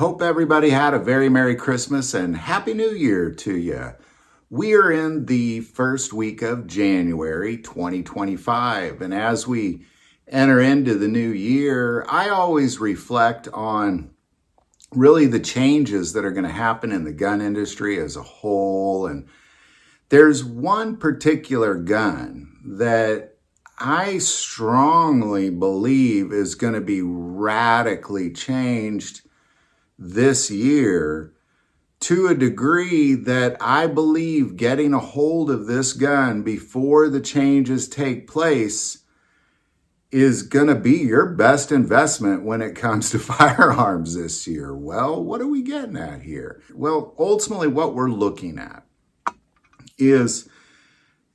hope everybody had a very Merry Christmas and Happy New Year to you. We are in the first week of January 2025, and as we enter into the new year, I always reflect on really the changes that are going to happen in the gun industry as a whole. And there's one particular gun that I strongly believe is going to be radically changed this year to a degree that I believe getting a hold of this gun before the changes take place is going to be your best investment when it comes to firearms this year. Well, what are we getting at here? Well, ultimately what we're looking at is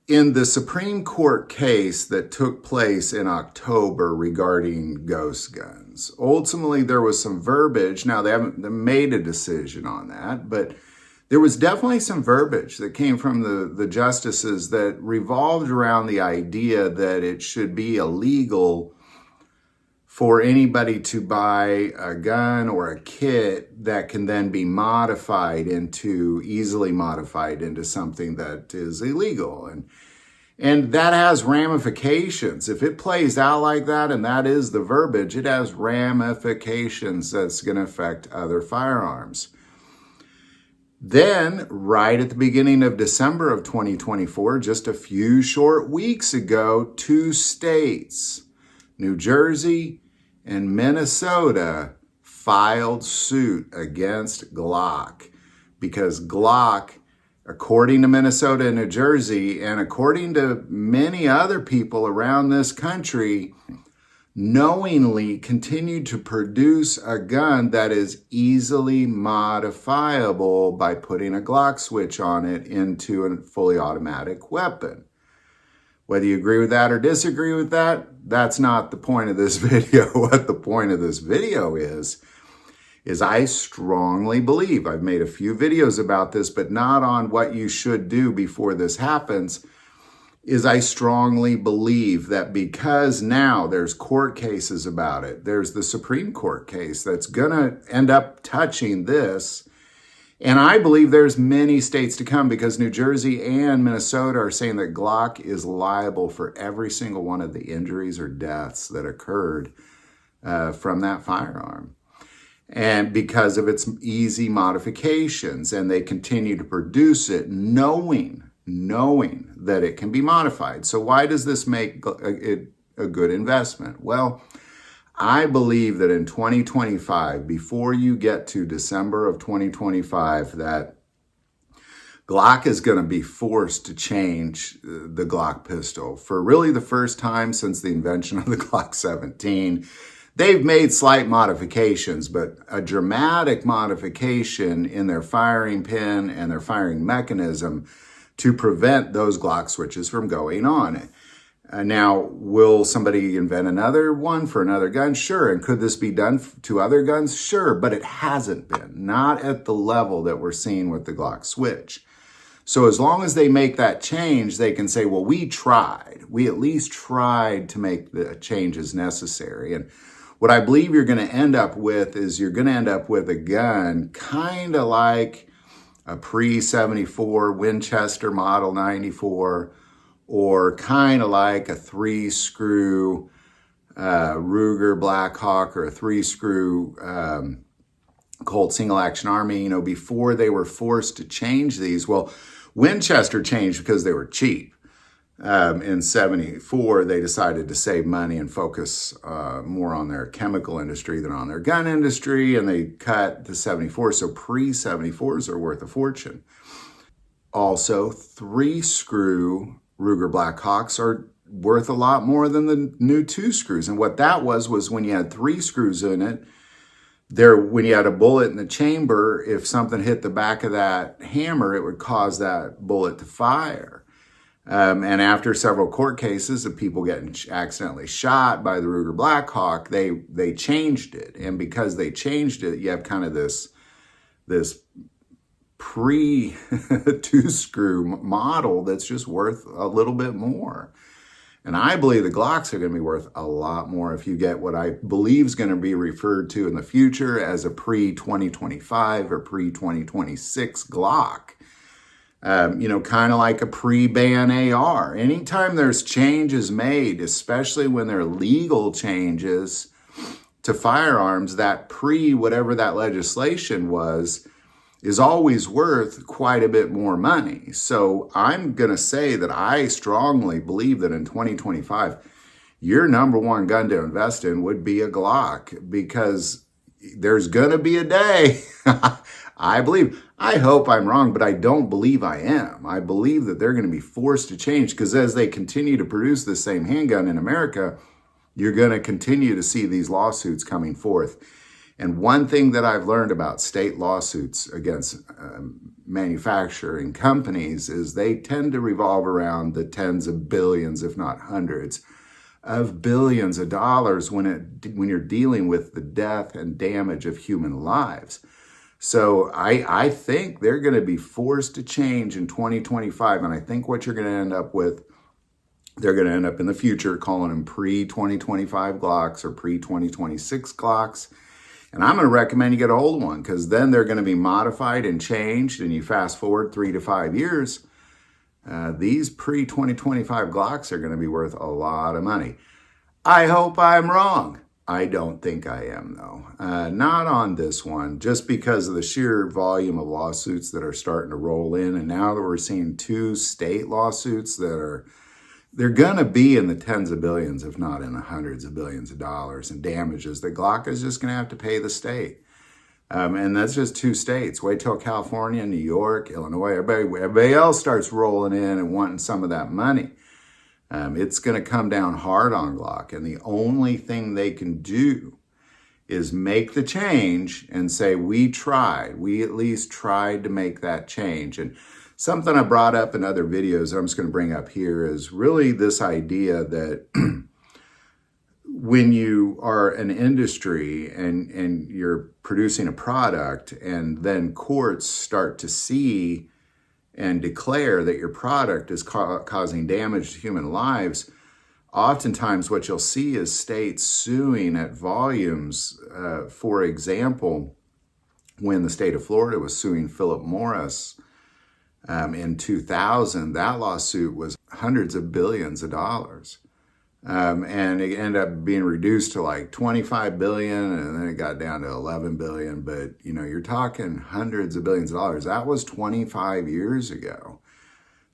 in the Supreme Court case that took place in October regarding ghost guns. Ultimately, there was some verbiage. Now, they haven't made a decision on that, but there was definitely some verbiage that came from the justices that revolved around the idea that it should be illegal for anybody to buy a gun or a kit that can then be easily modified into something that is illegal. And that has ramifications. If it plays out like that, and that is the verbiage, it has ramifications that's going to affect other firearms. Then, right at the beginning of December of 2024, just a few short weeks ago, two states, New Jersey and Minnesota, filed suit against Glock because Glock, according to Minnesota and New Jersey, and according to many other people around this country, knowingly continued to produce a gun that is easily modifiable by putting a Glock switch on it into a fully automatic weapon. Whether you agree with that or disagree with that, that's not the point of this video. What the point of this video is I strongly believe, I've made a few videos about this, but not on what you should do before this happens, is I strongly believe that because now there's court cases about it, there's the Supreme Court case that's going to end up touching this. And I believe there's many states to come because New Jersey and Minnesota are saying that Glock is liable for every single one of the injuries or deaths that occurred from that firearm. And because of its easy modifications, and they continue to produce it knowing that it can be modified. So why does this make it a good investment? Well, I believe that in 2025, before you get to December of 2025, that Glock is going to be forced to change the Glock pistol. For really the first time since the invention of the Glock 17, they've made slight modifications, but a dramatic modification in their firing pin and their firing mechanism to prevent those Glock switches from going on. Now, will somebody invent another one for another gun? Sure. And could this be done to other guns? Sure. But it hasn't been. Not at the level that we're seeing with the Glock switch. So as long as they make that change, they can say, well, we tried. We at least tried to make the changes necessary. And what I believe you're going to end up with is you're going to end up with a gun kind of like a pre-74 Winchester Model 94, or kind of like a 3-screw Ruger Blackhawk or a 3-screw Colt Single Action Army, before they were forced to change these. Well, Winchester changed because they were cheap. In 74, they decided to save money and focus more on their chemical industry than on their gun industry, and they cut to 74. So pre-74s are worth a fortune. Also, 3-screw Ruger Blackhawks are worth a lot more than the new 2 screws. And what that was when you had 3 screws in it, when you had a bullet in the chamber, if something hit the back of that hammer, it would cause that bullet to fire. And after several court cases of people getting accidentally shot by the Ruger Blackhawk, they changed it. And because they changed it, you have kind of this pre-2-screw model that's just worth a little bit more. And I believe the Glocks are going to be worth a lot more if you get what I believe is going to be referred to in the future as a pre-2025 or pre-2026 Glock. Kind of like a pre-ban AR. Anytime there's changes made, especially when they're legal changes to firearms, that whatever that legislation was, is always worth quite a bit more money. So I'm going to say that I strongly believe that in 2025, your number one gun to invest in would be a Glock, because there's going to be a day, I hope I'm wrong, but I don't believe I am. I believe that they're going to be forced to change, because as they continue to produce the same handgun in America, you're going to continue to see these lawsuits coming forth. And one thing that I've learned about state lawsuits against manufacturing companies is they tend to revolve around the tens of billions, if not hundreds of billions of dollars when you're dealing with the death and damage of human lives. So I think they're going to be forced to change in 2025. And I think what you're going to end up with, they're going to end up in the future calling them pre-2025 Glocks or pre-2026 Glocks. And I'm going to recommend you get a hold of one, because then they're going to be modified and changed. And you fast forward 3 to 5 years, these pre-2025 Glocks are going to be worth a lot of money. I hope I'm wrong. I don't think I am, though. Not on this one, just because of the sheer volume of lawsuits that are starting to roll in. And now that we're seeing 2 state lawsuits they're going to be in the tens of billions, if not in the hundreds of billions of dollars in damages that Glock is just going to have to pay the state. And that's just 2 states. Wait till California, New York, Illinois, everybody else starts rolling in and wanting some of that money. It's going to come down hard on Glock. And the only thing they can do is make the change and say, we tried. We at least tried to make that change. And something I brought up in other videos that I'm just going to bring up here is really this idea that when you are an industry and you're producing a product, and then courts start to see and declare that your product is causing damage to human lives, oftentimes what you'll see is states suing at volumes. For example, when the state of Florida was suing Philip Morris, in 2000, that lawsuit was hundreds of billions of dollars. And it ended up being reduced to like 25 billion, and then it got down to 11 billion. But, you're talking hundreds of billions of dollars. That was 25 years ago.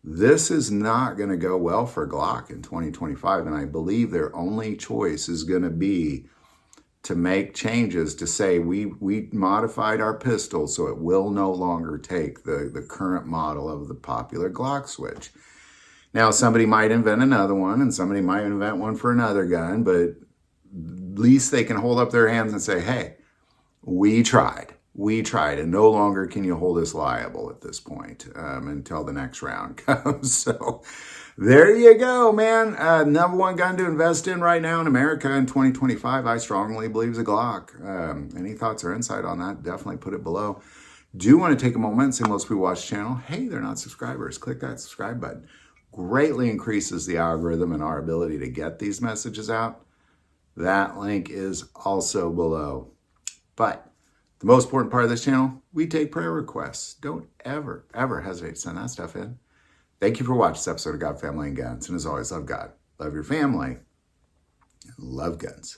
This is not going to go well for Glock in 2025. And I believe their only choice is going to be to make changes to say we modified our pistol so it will no longer take the current model of the popular Glock switch. Now, somebody might invent another one, and somebody might invent one for another gun, but at least they can hold up their hands and say, hey, we tried, and no longer can you hold us liable at this point until the next round comes. So there you go, man. Number one gun to invest in right now in America in 2025, I strongly believe, is a Glock. Any thoughts or insight on that, definitely put it below. Do want to take a moment and say most people watch the channel, hey, they're not subscribers. Click that subscribe button. Greatly increases the algorithm and our ability to get these messages out. That link is also below. But the most important part of this channel, we take prayer requests. Don't ever, ever hesitate to send that stuff in. Thank you for watching this episode of God, Family, and Guns. And as always, love God, love your family, and love guns.